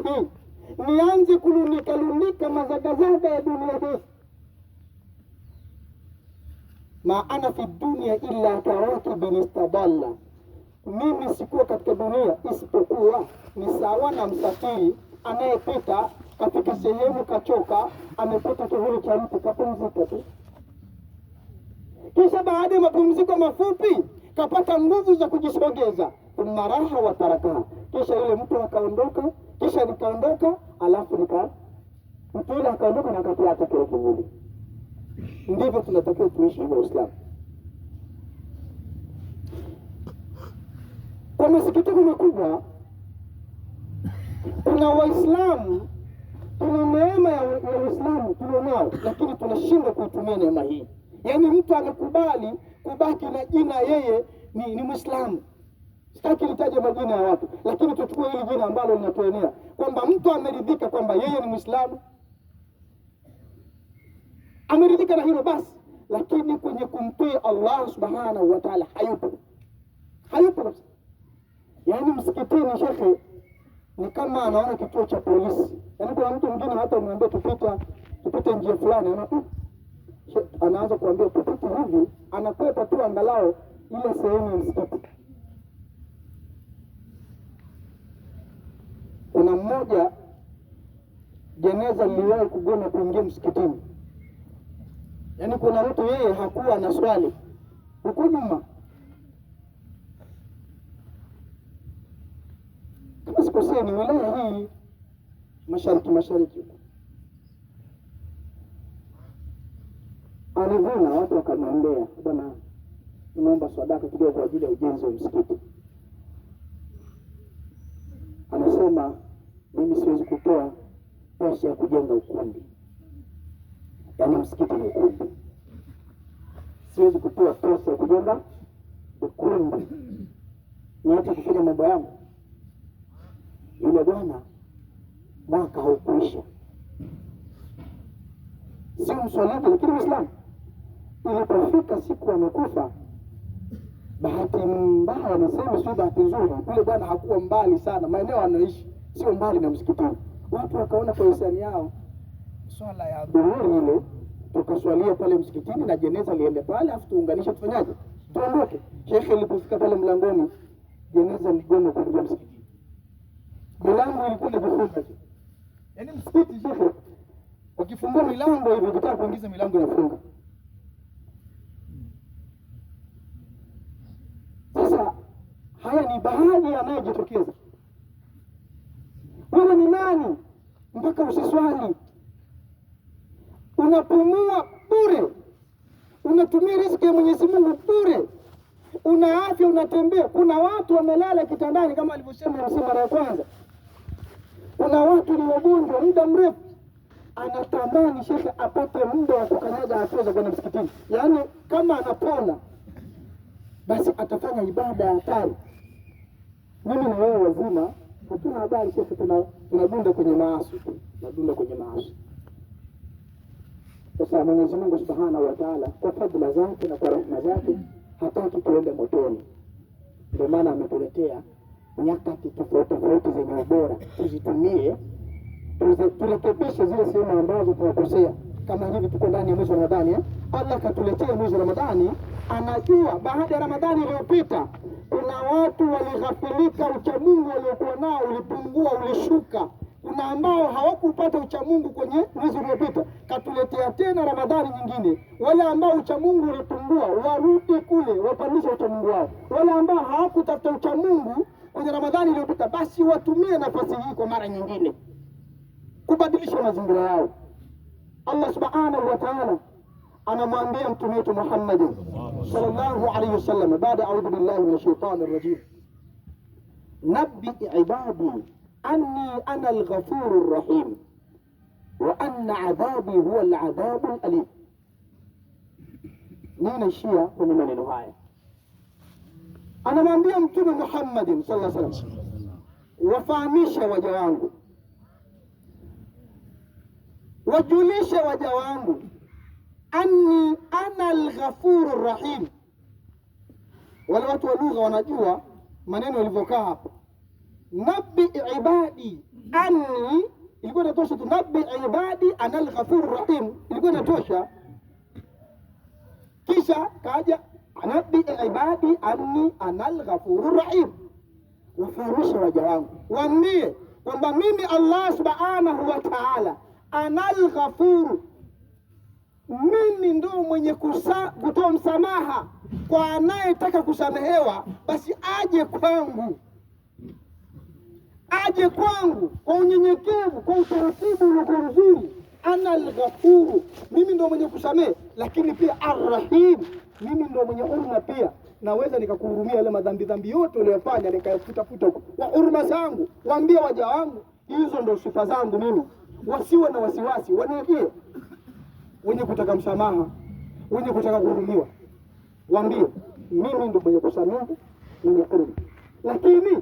hii, nianze kulundika mazagazaga ya dunia hii. Ma ana fi dunia illa karakibin istadalla, mimi sikuwa katika dunia isipokuwa ni sawa na msafiri anayepita katika sehemu kachoka, amepata kivuli cha mti kapumzika tu, kisha baada ya mapumziko mafupi kapata nguvu za kujisogeza, maraha wa taraka, kisha yule mtu akaondoka, kisha nikaondoka, alafu mtu yule akaondoka na akakiacha kile kivuli. Ndivyo tunatakiwa tuishi hivyo Uislamu. Kwa masikitiko makubwa, kuna Waislamu, tuna neema ya Uislamu tulionao, lakini tunashindwa kuitumia neema hii. Yaani mtu amekubali kubaki na jina yeye ni Muislamu. Sitaki nitaje majina ya watu, lakini tuchukue hili jina ambalo linatuenea kwamba mtu ameridhika kwamba yeye ni Muislamu, ameridhika na hilo basi, lakini kwenye kumtii Allah subhanahu wa ta'ala hayupo. Yaani msikitini shekhe ni kama anaona kituo cha polisi. Yaani kuna mtu mwingine hata umwambie tupite njia fulani, anaanza kuambia tupite hivi, anakwepa tu angalau ile sehemu ya msikiti. Kuna mmoja jeneza liliwahi kugoma kuingia msikitini. Yaani kuna mtu yeye hakuwa na swali huko nyuma, kama sikosea ni wilaya hii mashariki. Alivuna, watu wakamwambia, bwana nimeomba sadaka kidogo kwa ajili ya ujenzi wa msikiti. Anasema mimi siwezi kutoa pesa ya kujenga ukumbi. Yaani msikiti ni ukumbi, siwezi kutoa pesa ya kujenga ukumbi, niache kufanya mambo yangu. Yule bwana mwaka haukuisha, si mswaliji lakini Muislamu. Ilipofika siku amekufa, bahati mbaya nasema sio bahati nzuri, yule bwana hakuwa mbali sana, maeneo anaoishi sio mbali na msikitini. Watu wakaona kwa hisani yao swala ya dhuhuri ile tukaswalia pale msikitini na jeneza liende pale, afu tuunganishe, tufanyaje, tuondoke. Shekhe alipofika pale mlangoni, jeneza ligoma kuingia msikitini, milango ilikuwa imefunga. Yaani msikiti shekhe ukifungua milango hivi ukitaka kuingiza milango inafunga. Sasa haya ni baadhi yanayojitokeza. Wewe ni nani mpaka usiswali? Unapumua bure, unatumia riziki ya Mwenyezi Mungu bure, una afya, unatembea. Kuna watu wamelala kitandani kama alivyosema mara ya kwanza. Kuna watu ni wagonjwa muda mrefu, anatamani shekhe apate muda wa kukanyaga hatua za kwenda msikitini. Yaani kama anapona basi atafanya ibada ya hatari. Mimi na wewe wazima hatuna habari shekhe, tunadunda kwenye maasi. Sasa Mwenyezi Mungu Subhanahu wa Ta'ala kwa fadhila zake na kwa rehema zake hataki tuende motoni. Ndio maana ametuletea nyakati tofauti zenye ubora, tuzitumie, turekebishe zile sehemu ambazo tunakosea. Kama hivi tuko ndani ya mwezi wa Ramadhani, Allah katuletea mwezi wa Ramadhani, anajua baada ya Ramadhani iliyopita kuna watu walighafilika, uchamungu waliokuwa nao ulipungua, ulishuka. Kuna ambao hawakupata uchamungu kwenye mwezi uliopita, katuletea tena Ramadhani nyingine. Wale ambao uchamungu ulipungua warudi kule wapandishe uchamungu wao. Wale ambao hawakutafuta uchamungu kwenye Ramadhani iliyopita, basi watumie nafasi hii kwa mara nyingine kubadilisha mazingira yao. Allah Subhanahu wa Ta'ala anamwambia mtume wetu Muhammad sallallahu alayhi wasallam baada a'udhu billahi minash shaitani rrajim, nabbi ibadi anni ana al-ghafurur rahim wa anna adhabi huwa al-adhabul alim. Ninaishia kwenye maneno haya. Anamwambia mtume Muhammad sallallahu alayhi wasallam, wafahamisha waja wangu, wajulishe waja wangu, anni ana al-ghafurur rahim. Wale watu wa lugha wanajua maneno yalivyokaa hapo. Nabbi ibadi, anni, ilikuwa inatosha. Tunabbi ibadi anal ghafurur rahim, ilikuwa inatosha. Kisha kaja nabbi ibadi anni anal ghafurur rahim, wafahamisha waja wangu, waambie kwamba mimi Allah subhanahu wa ta'ala anal ghafuru, mimi ndo mwenye kutoa msamaha kwa anayetaka kusamehewa, basi aje kwangu, aje kwangu kwa unyenyekevu, kwa utaratibu ulio mzuri. Anal ghafuru, mimi ndo mwenye kusamehe, lakini pia arrahim, mimi ndo mwenye huruma pia. Naweza nikakuhurumia yale madhambi yote uliyofanya, nikayafuta kwa huruma zangu. Waambie waja wangu, hizo ndo sifa zangu mimi. Wasiwe na wasiwasi, waniambie wenye kutaka msamaha, wenye kutaka kuhurumiwa, waambie mimi ndo mwenye kusamehe, mwenye huruma. Lakini